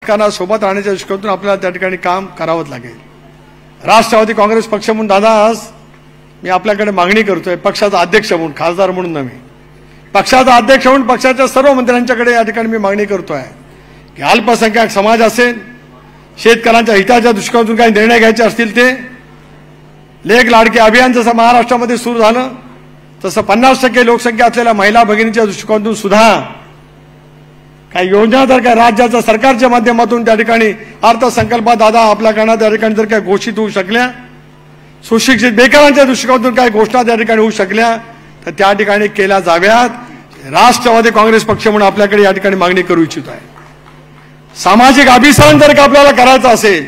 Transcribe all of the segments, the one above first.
घटकांना सोबत आणण्याच्या दृष्टीकोनातून आपल्याला त्या ठिकाणी काम करावंच लागेल. राष्ट्रवादी काँग्रेस पक्ष म्हणून दादा आज मी आपल्याकडे मागणी करतोय, पक्षाचा अध्यक्ष म्हणून, खासदार म्हणून नव्हे, पक्षाचा अध्यक्ष म्हणून पक्षाच्या सर्व मंत्र्यांच्याकडे या ठिकाणी मी मागणी करतोय की अल्पसंख्याक समाज असेल, शेतकऱ्यांच्या हिताच्या दृष्टिकोनातून काही निर्णय घ्यायचे असतील ते, लेख लाडके अभियान जसं महाराष्ट्रामध्ये सुरू झालं तसं 50% लोकसंख्या असलेल्या महिला भगिनीच्या दृष्टिकोनातून सुद्धा काही योजना जर काय राज्याच्या सरकारच्या माध्यमातून त्या ठिकाणी अर्थसंकल्पात दादा आपल्याकडनं त्या ठिकाणी जर काही घोषित होऊ शकल्या, सुशिक्षित बेकारांच्या दृष्टिकोनातून काही घोषणा त्या ठिकाणी होऊ शकल्या तर त्या ठिकाणी केल्या जाव्यात. राष्ट्रवादी काँग्रेस पक्ष म्हणून आपल्याकडे या ठिकाणी मागणी करू इच्छितो आहे. सामाजिक अभिसरण जर का आपल्याला करायचं असेल,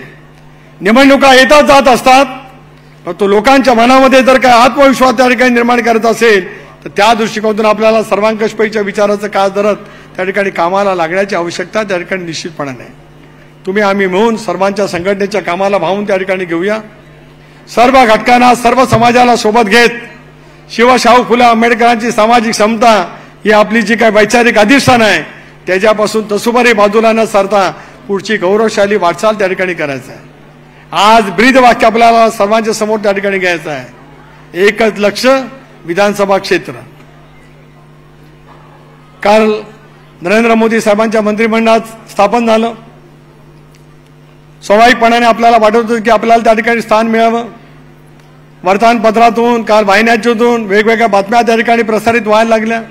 निवडणुका येतात जात असतात, पण तो लोकांच्या मनामध्ये जर काय आत्मविश्वास त्या ठिकाणी निर्माण करायचा असेल तर त्या दृष्टिकोनातून आपल्याला सर्वांकषपैच्या विचाराचं काळ धरत त्या ठिकाणी कामाला लागण्याची आवश्यकता त्या ठिकाणी निश्चितपणाने आहे. तुम्ही आम्ही मिळून सर्वांच्या संघटनेच्या कामाला भावून त्या ठिकाणी घेऊया. सर्व घटकांना, सर्व समाजाला सोबत घेत शिवशाहू फुले आंबेडकरांची सामाजिक समता ही आपली जी काही वैचारिक अधिष्ठान आहे त्याच्यापासून तसुबरी बाजूला न सरता पुढची गौरवशाली वाटचाल त्या ठिकाणी करायचं आहे. आज ब्रीद वाक्य आपल्याला सर्वांच्या समोर त्या ठिकाणी घ्यायचं आहे, एकच लक्ष विधानसभा क्षेत्र. काल नरेंद्र मोदी साहेबांच्या मंत्रिमंडळात स्थापन झालं. स्वाभाविकपणाने आपल्याला वाटत होतं की आपल्याला त्या ठिकाणी स्थान मिळावं. वर्तमानपत्रातून, काल वाहिन्यांतून वेगवेगळ्या बातम्या त्या ठिकाणी प्रसारित व्हायला लागल्या.